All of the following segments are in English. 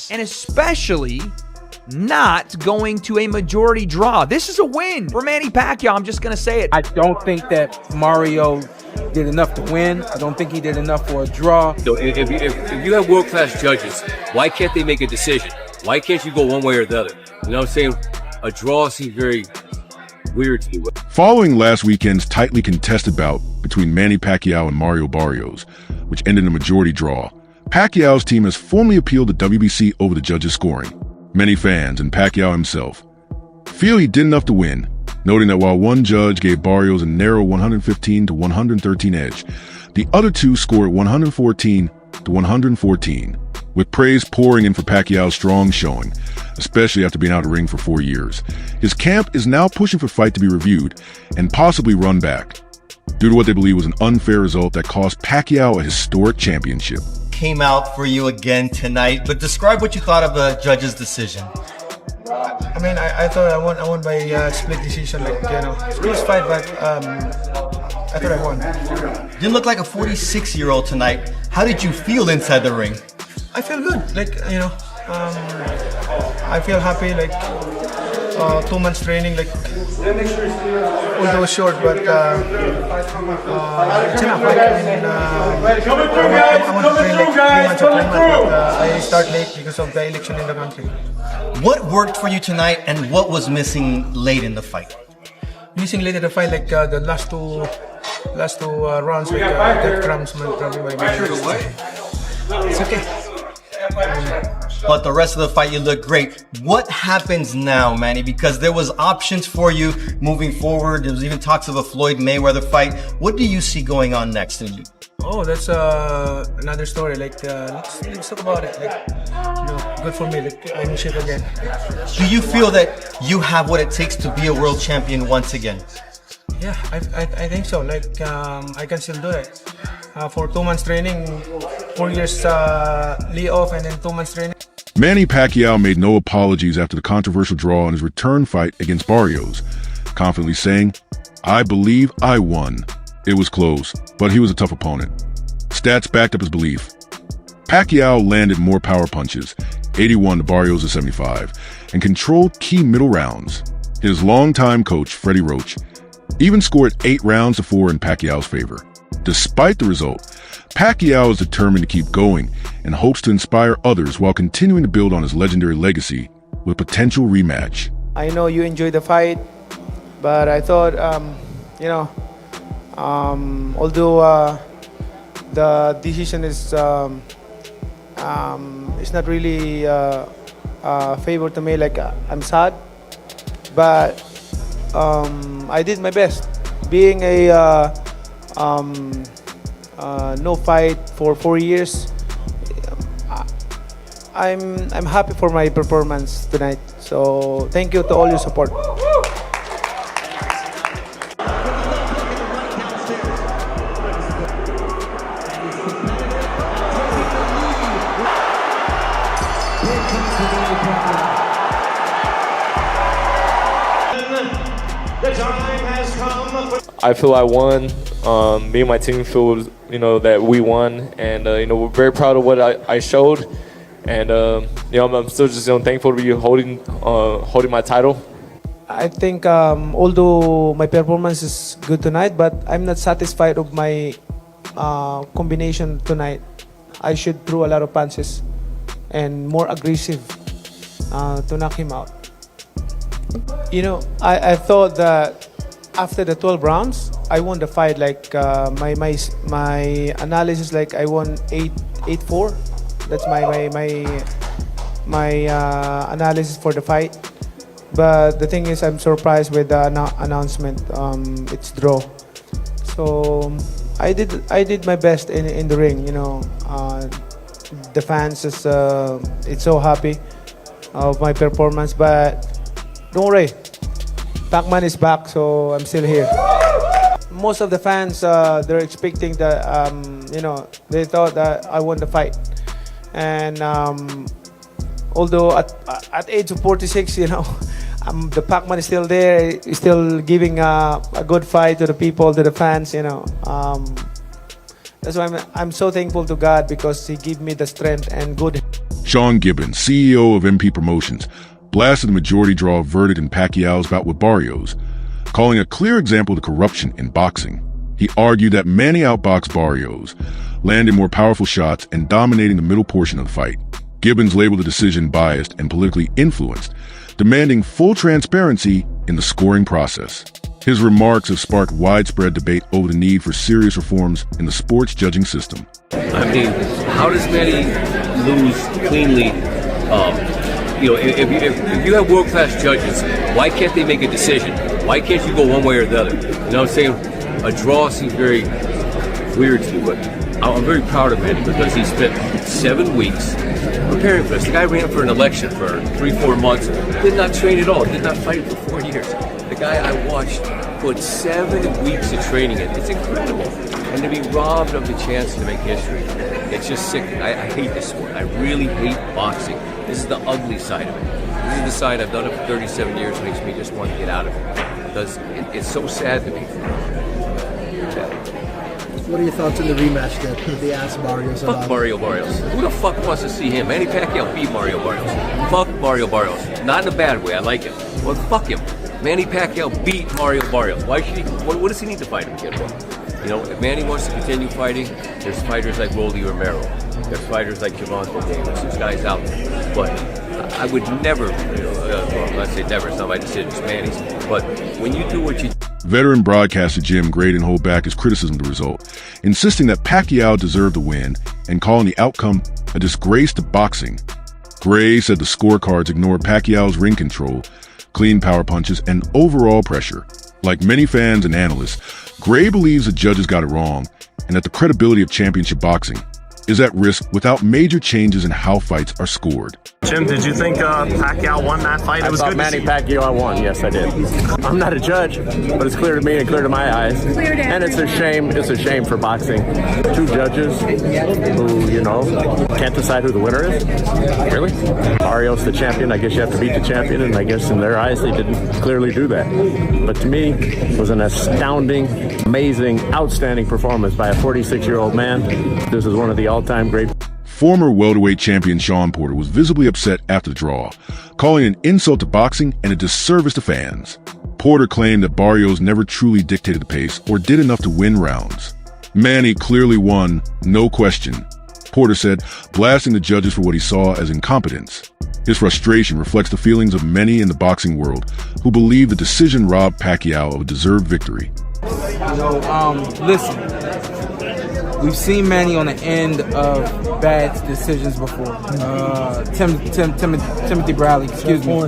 and especially not going to a majority draw. This is a win for Manny Pacquiao. I'm just going to say it. I don't think that Mario did enough to win. I don't think he did enough for a draw. So if you have world-class judges, why can't they make a decision? Why can't you go one way or the other? You know what I'm saying? A draw seems very weird to me. Following last weekend's tightly contested bout between Manny Pacquiao and Mario Barrios, which ended in a majority draw, Pacquiao's team has formally appealed to WBC over the judges' scoring. Many fans, and Pacquiao himself, feel he did enough to win, noting that while one judge gave Barrios a narrow 115 to 113 edge, the other two scored 114 to 114, with praise pouring in for Pacquiao's strong showing, especially after being out of the ring for 4 years. His camp is now pushing for fight to be reviewed and possibly run back, due to what they believe was an unfair result that cost Pacquiao a historic championship. Came out for you again tonight, but describe what you thought of the judge's decision. I mean, I thought I won by split decision, like, you know, close fight, but I thought I won. Didn't look like a 46-year-old tonight. How did you feel inside the ring? I feel good, like, you know, I feel happy, like 2 months training, like, although short, but it's enough. Like, I mean, I want to train like 3 months of training, but I start late because of the election in the country. What worked for you tonight, and what was missing late in the fight? Missing late in the fight, like the last two rounds, like that cramps probably my mind. It's okay. But the rest of the fight, you look great. What happens now, Manny? Because there was options for you moving forward. There was even talks of a Floyd Mayweather fight. What do you see going on next? Oh, that's another story. Like, let's talk about it. Like, you know, good for me. Like, I'm in shape again. Do you feel that you have what it takes to be a world champion once again? Yeah, I think so. Like, I can still do it. For 2 months training, 4 years lay off, and then 2 months training. Manny Pacquiao made no apologies after the controversial draw in his return fight against Barrios, confidently saying, "I believe I won. It was close, but he was a tough opponent." Stats backed up his belief. Pacquiao landed more power punches, 81 to Barrios' 75, and controlled key middle rounds. His longtime coach, Freddie Roach, even scored 8 rounds to 4 in Pacquiao's favor. Despite the result, Pacquiao is determined to keep going and hopes to inspire others while continuing to build on his legendary legacy with potential rematch. I know you enjoyed the fight, but I thought, you know, although the decision is not really favor to me, like I'm sad, but I did my best. Being a no fight for 4 years, I'm happy for my performance tonight. So thank you to all your support. I feel I won. Me and my team feel, you know, that we won, and you know, we're very proud of what I showed, and you know, I'm still just, you know, thankful to be holding my title. I think although my performance is good tonight, but I'm not satisfied of my combination tonight. I should throw a lot of punches and more aggressive to knock him out. You know, I thought that after the 12 rounds, I won the fight. Like my analysis, like I won 8-4. That's my analysis for the fight. But the thing is, I'm surprised with the announcement. It's draw. So I did my best in the ring. You know, the fans is it's so happy of my performance. But don't worry, Pac-Man is back, so I'm still here. Most of the fans, they're expecting that, you know, they thought that I won the fight. And although at age of 46, you know, the Pac-Man is still there, he's still giving a good fight to the people, to the fans, you know. That's why I'm so thankful to God, because He gave me the strength and good. Shawn Gibbons, CEO of MP Promotions, blasted the majority draw verdict in Pacquiao's bout with Barrios, calling a clear example of the corruption in boxing. He argued that Manny outboxed Barrios, landing more powerful shots and dominating the middle portion of the fight. Gibbons labeled the decision biased and politically influenced, demanding full transparency in the scoring process. His remarks have sparked widespread debate over the need for serious reforms in the sports judging system. I mean, how does Manny lose cleanly? If you have world-class judges, why can't they make a decision? Why can't you go one way or the other? You know what I'm saying? A draw seems very weird to me, but I'm very proud of Manny because he spent 7 weeks preparing for this. The guy ran for an election for 3-4 months, did not train at all, did not fight for 4 years. The guy I watched put 7 weeks of training in. It's incredible. And to be robbed of the chance to make history, it's just sick. I hate this sport. I really hate boxing. This is the ugly side of it. This is the side I've done it for 37 years. It makes me just want to get out of it because it's so sad to me. What are your thoughts on the rematch that they asked Barrios about? Fuck Mario Barrios. Who the fuck wants to see him? Manny Pacquiao beat Mario Barrios. Fuck Mario Barrios. Not in a bad way. I like him. Well, fuck him. Manny Pacquiao beat Mario Barrios. Why should he? What does he need to fight him again for? You know, if Manny wants to continue fighting, there's fighters like Rolly Romero. There's fighters like Gibbons. There's guys out there. But I would never, well, let's say never, it's not my decision, it's Manny's. But when you do what you... Veteran broadcaster Jim Gray didn't hold back his criticism of the result, insisting that Pacquiao deserved the win and calling the outcome a disgrace to boxing. Gray said the scorecards ignored Pacquiao's ring control, clean power punches, and overall pressure. Like many fans and analysts, Gray believes the judges got it wrong and that the credibility of championship boxing is at risk without major changes in how fights are scored. Jim, did you think Pacquiao won that fight? It was good. Manny Pacquiao won. Yes, I did. I'm not a judge, but it's clear to me and clear to my eyes. And it's a shame. It's a shame for boxing. 2 judges who, you know, can't decide who the winner is. Really? Barrios, the champion. I guess you have to beat the champion, and I guess in their eyes they didn't clearly do that. But to me, it was an astounding, amazing, outstanding performance by a 46-year-old man. This is one of the all-time great. Former welterweight champion Shawn Porter was visibly upset after the draw, calling it an insult to boxing and a disservice to fans. Porter claimed that Barrios never truly dictated the pace or did enough to win rounds. Manny clearly won, no question, Porter said, blasting the judges for what he saw as incompetence. His frustration reflects the feelings of many in the boxing world who believe the decision robbed Pacquiao of a deserved victory. Listen, we've seen Manny on the end of bad decisions before. Timothy Bradley, excuse me.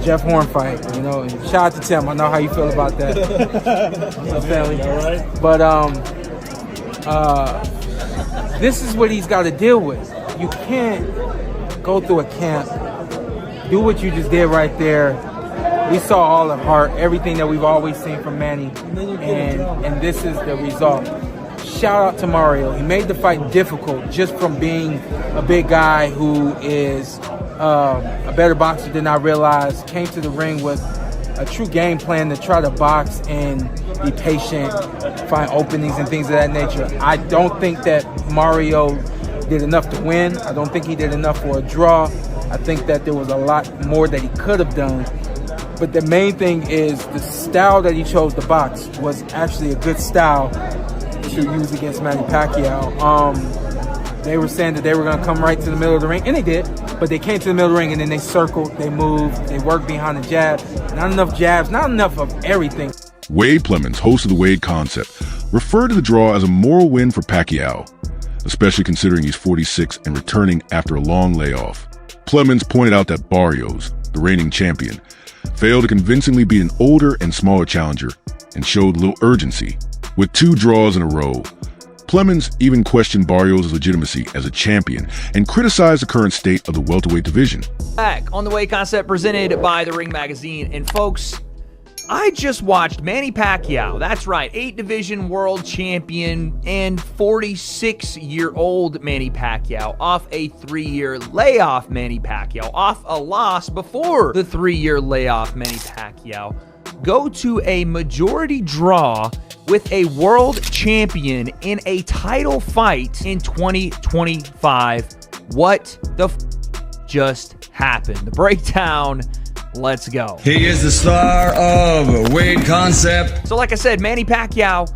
Jeff Horn fight, you know, and shout out to Tim. I know how you feel about that. Family. But this is what he's got to deal with. You can't go through a camp, do what you just did right there. We saw all the heart, everything that we've always seen from Manny, and this is the result. Shout out to Mario. He made the fight difficult just from being a big guy who is a better boxer than I realized. Came to the ring with a true game plan to try to box and be patient, find openings and things of that nature. I don't think that Mario did enough to win. I don't think he did enough for a draw. I think that there was a lot more that he could have done. But the main thing is the style that he chose to box was actually a good style to use against Manny Pacquiao. They were saying that they were going to come right to the middle of the ring, and they did, but they came to the middle of the ring, and then they circled, they moved, they worked behind the jab. Not enough jabs, not enough of everything. Wade Plemens, host of the Wade Concept, referred to the draw as a moral win for Pacquiao, especially considering he's 46 and returning after a long layoff. Plemens pointed out that Barrios, the reigning champion, failed to convincingly beat an older and smaller challenger and showed little urgency. With 2 draws in a row, Plemens even questioned Barrios' legitimacy as a champion and criticized the current state of the welterweight division. Back on the Wade Concept presented by The Ring Magazine. And folks, I just watched Manny Pacquiao, that's right, 8-division world champion and 46-year-old Manny Pacquiao, off a 3-year layoff Manny Pacquiao, off a loss before the 3-year layoff Manny Pacquiao, go to a majority draw with a world champion in a title fight in 2025 What the just happened? The breakdown. Let's go. He is the star of Wade Concept. So like I said, Manny Pacquiao,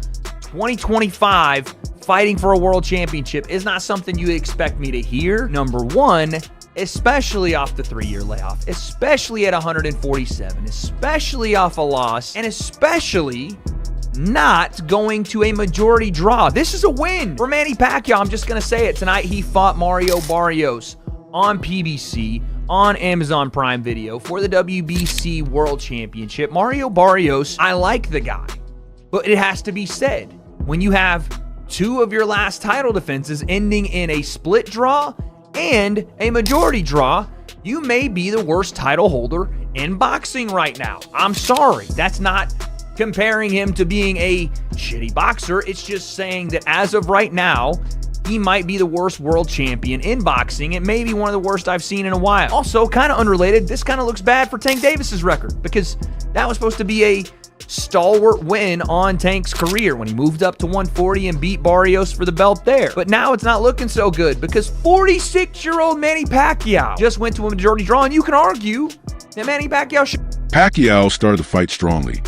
2025, fighting for a world championship is not something you expect me to hear. Number one, especially off the 3-year layoff, especially at 147, especially off a loss, and especially not going to a majority draw. This is a win for Manny Pacquiao. I'm just going to say it. Tonight, he fought Mario Barrios on PBC, on Amazon Prime Video for the WBC World Championship. Mario Barrios, I like the guy, but it has to be said, when you have 2 of your last title defenses ending in a split draw and a majority draw, you may be the worst title holder in boxing right now. I'm sorry. That's not comparing him to being a shitty boxer. It's just saying that as of right now, he might be the worst world champion in boxing. It may be one of the worst I've seen in a while. Also, kind of unrelated, this kind of looks bad for Tank Davis's record because that was supposed to be a stalwart win on Tank's career when he moved up to 140 and beat Barrios for the belt there. But now it's not looking so good because 46-year-old Manny Pacquiao just went to a majority draw, and you can argue that Manny Pacquiao should. Pacquiao started the fight strongly,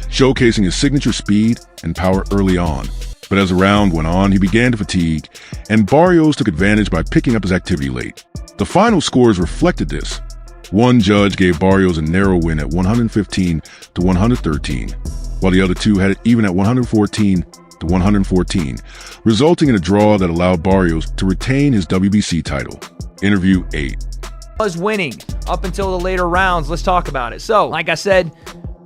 showcasing his signature speed and power early on. But as the round went on, he began to fatigue, and Barrios took advantage by picking up his activity late. The final scores reflected this. One judge gave Barrios a narrow win at 115 to 113, while the other 2 had it even at 114 to 114, resulting in a draw that allowed Barrios to retain his WBC title. Interview 8. Was winning up until the later rounds. Let's talk about it. So, like I said,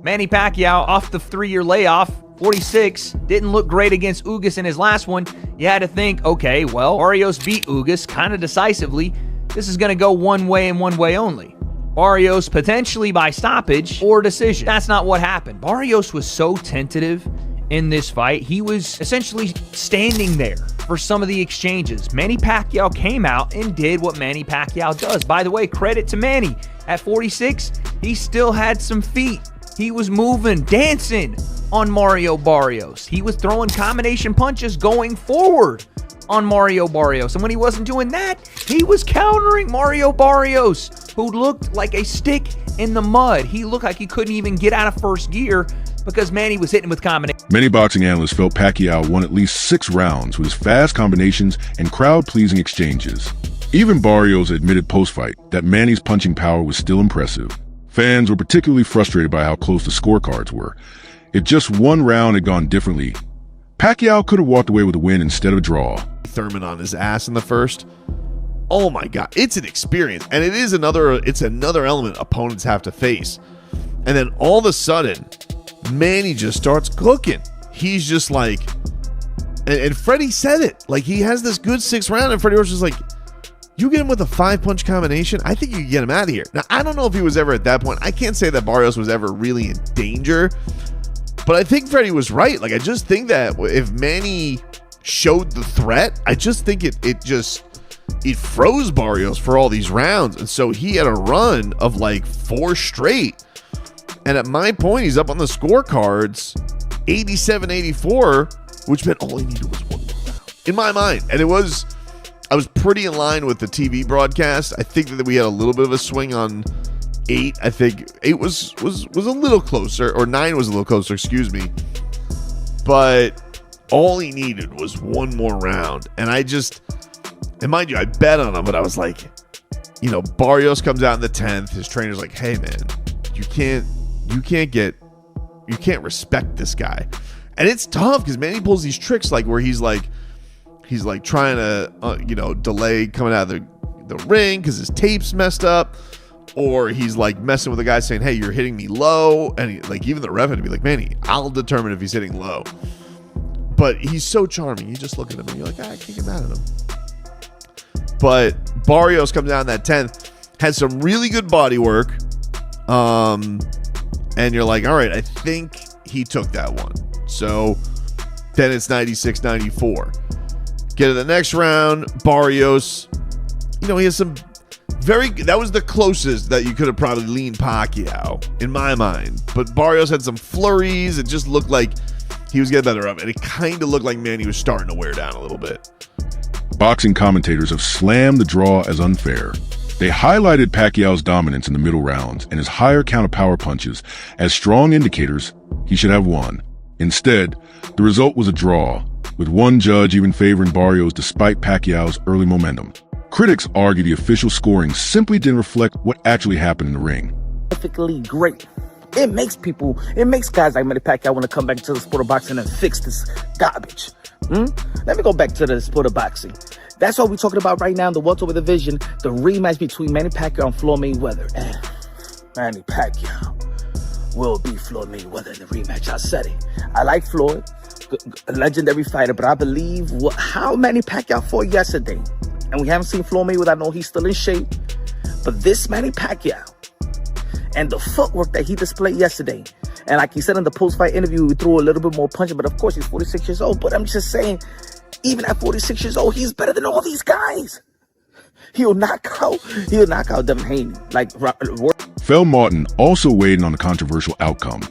Manny Pacquiao off the 3-year layoff, 46, didn't look great against Ugas in his last one. You had to think, okay, well, Barrios beat Ugas kind of decisively. This is going to go one way and one way only. Barrios potentially by stoppage or decision. That's not what happened. Barrios was so tentative in this fight. He was essentially standing there for some of the exchanges. Manny Pacquiao came out and did what Manny Pacquiao does. By the way, credit to Manny. At 46, he still had some feet. He was moving, dancing on Mario Barrios. He was throwing combination punches going forward on Mario Barrios. And when he wasn't doing that, he was countering Mario Barrios, who looked like a stick in the mud. He looked like he couldn't even get out of first gear because Manny was hitting with combinations. Many boxing analysts felt Pacquiao won at least 6 rounds with his fast combinations and crowd-pleasing exchanges. Even Barrios admitted post-fight that Manny's punching power was still impressive. Fans were particularly frustrated by how close the scorecards were. If just one round had gone differently, Pacquiao could have walked away with a win instead of a draw. Thurman on his ass in the first. Oh my God, it's an experience, and it's another element opponents have to face. And then all of a sudden, Manny just starts cooking. He's just like, and Freddie said it, like he has this good 6th round, and Freddie was just like, you get him with a 5-punch combination, I think you can get him out of here. Now, I don't know if he was ever at that point. I can't say that Barrios was ever really in danger, but I think Freddie was right. Like, I just think that if Manny showed the threat, I just think it froze Barrios for all these rounds. And so he had a run of like 4 straight. And at my point, he's up on the scorecards, 87-84, which meant all he needed was 1 more round in my mind. And I was pretty in line with the TV broadcast. I think that we had a little bit of a swing on 8. I think 8 was a little closer, or 9 was a little closer, excuse me. But all he needed was 1 more round. And and mind you, I bet on him, but I was like, Barrios comes out in the 10th. His trainer's like, hey man, you can't respect this guy. And it's tough because Manny pulls these tricks like where he's like trying to, delay coming out of the ring because his tape's messed up, or he's like messing with the guy saying, hey, you're hitting me low. And even the ref had to be like, Manny, I'll determine if he's hitting low. But he's so charming. You just look at him and you're like, I can't get mad at him. But Barrios comes down that 10th, has some really good body work. And you're like, all right, I think he took that one. So then it's 96-94. Get to the next round, Barrios, he has some that was the closest that you could have probably leaned Pacquiao, in my mind. But Barrios had some flurries. It just looked like he was getting better up. And it kind of looked like Manny was starting to wear down a little bit. Boxing commentators have slammed the draw as unfair. They highlighted Pacquiao's dominance in the middle rounds and his higher count of power punches as strong indicators he should have won. Instead, the result was a draw, with one judge even favoring Barrios despite Pacquiao's early momentum. Critics argue the official scoring simply didn't reflect what actually happened in the ring. Perfectly great. It makes guys like Manny Pacquiao want to come back to the sport of boxing and fix this garbage. Let me go back to the sport of boxing. That's what we're talking about right now in the welterweight division, the rematch between Manny Pacquiao and Floyd Mayweather. And Manny Pacquiao will beat Floyd Mayweather in the rematch. I said it. I like Floyd, a legendary fighter, but I believe how Manny Pacquiao fought yesterday. And we haven't seen Floyd Mayweather. I know he's still in shape. But this Manny Pacquiao and the footwork that he displayed yesterday, and like he said in the post-fight interview, he threw a little bit more punch, but of course he's 46 years old. But I'm just saying, even at 46 years old, he's better than all these guys. He'll knock out Devin Haney. Phil Martin also weighed in on the controversial outcome,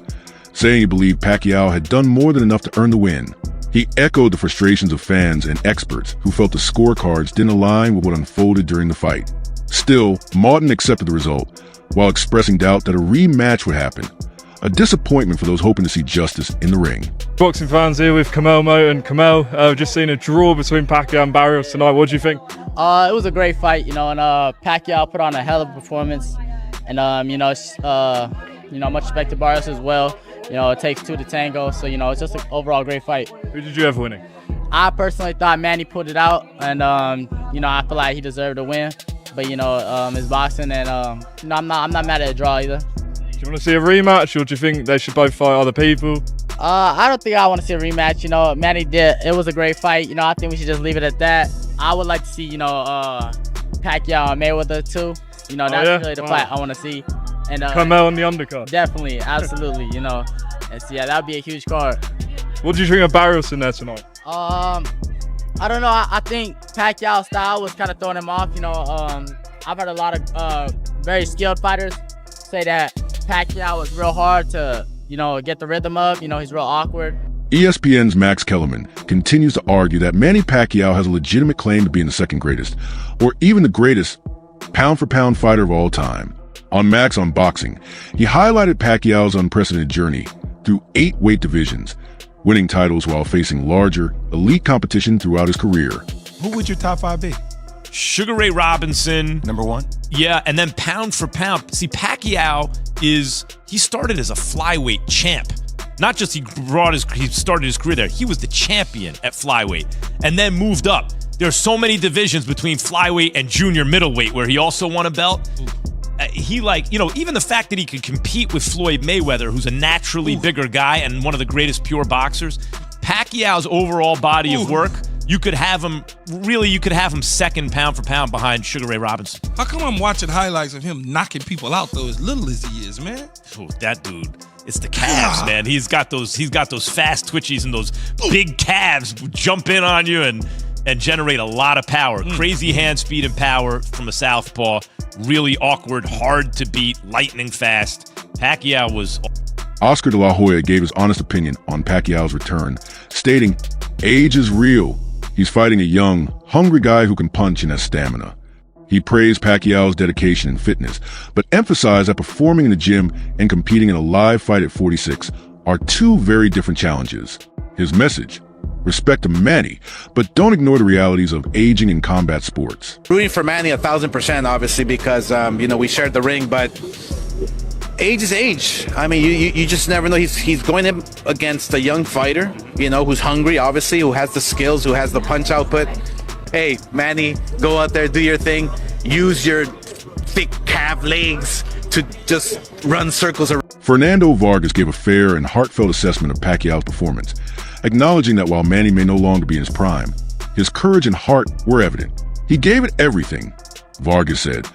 saying he believed Pacquiao had done more than enough to earn the win. He echoed the frustrations of fans and experts who felt the scorecards didn't align with what unfolded during the fight. Still, Martin accepted the result, while expressing doubt that a rematch would happen. A disappointment for those hoping to see justice in the ring. Boxing fans here with Kamel Mo and Kamel. Just seen a draw between Pacquiao and Barrios tonight. What do you think? It was a great fight, and Pacquiao put on a hell of a performance, and much respect to Barrios as well. It takes two to tango, so it's just an overall great fight. Who did you have winning? I personally thought Manny put it out, and I feel like he deserved a win. But it's boxing, and I'm not mad at a draw either. Do you want to see a rematch, or do you think they should both fight other people? I don't think I want to see a rematch. Manny did. It was a great fight. I think we should just leave it at that. I would like to see Pacquiao and Mayweather too. That's really the fight I want to see. And Kamel on the undercard. Definitely, absolutely. That would be a huge card. What do you think of Barrios in there tonight? I don't know. I think Pacquiao's style was kind of throwing him off. I've heard a lot of very skilled fighters say that Pacquiao was real hard to, get the rhythm of. He's real awkward. ESPN's Max Kellerman continues to argue that Manny Pacquiao has a legitimate claim to being the second greatest, or even the greatest pound-for-pound fighter of all time. On Max on Boxing, he highlighted Pacquiao's unprecedented journey through 8 weight divisions, winning titles while facing larger, elite competition throughout his career. Who would your top 5 be? Sugar Ray Robinson. Number 1? Yeah, and then pound for pound. See, Pacquiao he started as a flyweight champ. Not just he started his career there. He was the champion at flyweight and then moved up. There are so many divisions between flyweight and junior middleweight where he also won a belt. Even the fact that he could compete with Floyd Mayweather, who's a naturally bigger guy and one of the greatest pure boxers, Pacquiao's overall body of work, you could have him second pound for pound behind Sugar Ray Robinson. How come I'm watching highlights of him knocking people out though, as little as he is, man? Oh, that dude. It's the calves, man. He's got those fast twitchies and those big calves jump in on you and generate a lot of power. Crazy hand speed and power from a southpaw. Really awkward, hard to beat, lightning fast. Pacquiao was... Oscar de la Hoya gave his honest opinion on Pacquiao's return, stating, "Age is real. He's fighting a young, hungry guy who can punch and has stamina." He praised Pacquiao's dedication and fitness, but emphasized that performing in the gym and competing in a live fight at 46 are two very different challenges. His message: respect to Manny, but don't ignore the realities of aging in combat sports. Rooting for Manny 1,000%, obviously, because we shared the ring, but age is age. I mean, you just never know. He's going in against a young fighter, who's hungry, obviously, who has the skills, who has the punch output. Hey, Manny, go out there, do your thing. Use your thick calf legs to just run circles around. Fernando Vargas gave a fair and heartfelt assessment of Pacquiao's performance, acknowledging that while Manny may no longer be in his prime, his courage and heart were evident. He gave it everything, Vargas said,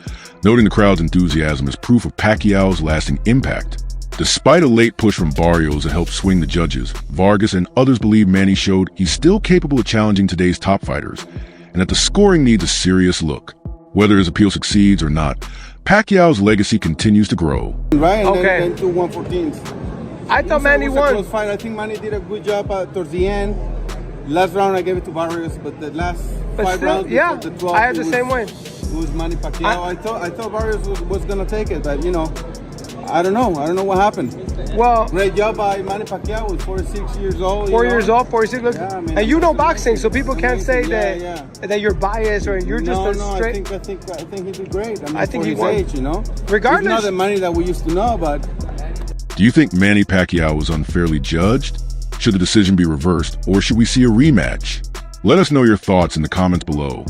noting the crowd's enthusiasm as proof of Pacquiao's lasting impact. Despite a late push from Barrios that helped swing the judges, Vargas and others believe Manny showed he's still capable of challenging today's top fighters, and that the scoring needs a serious look. Whether his appeal succeeds or not, Pacquiao's legacy continues to grow. Right, and then 2 114s. I thought Manny won. Close fight. I think Manny did a good job towards the end. Last round I gave it to Barrios, but the last But 5 still, rounds. yeah, The 12, I had the same way. It was Manny Pacquiao. I thought Barrios was gonna take it, but you know, I don't know. I don't know what happened. Well, great job by Manny Pacquiao. Was 46 years old. 4 years old, 46. Look, Yeah, I mean, and you know boxing, so people can't say yeah, that you're biased or you're just a no, straight. I think he did great. I mean, I think for he his won. age, you know. Regardless, he's not the Manny that we used to know, but. Do you think Manny Pacquiao was unfairly judged? Should the decision be reversed, or should we see a rematch? Let us know your thoughts in the comments below.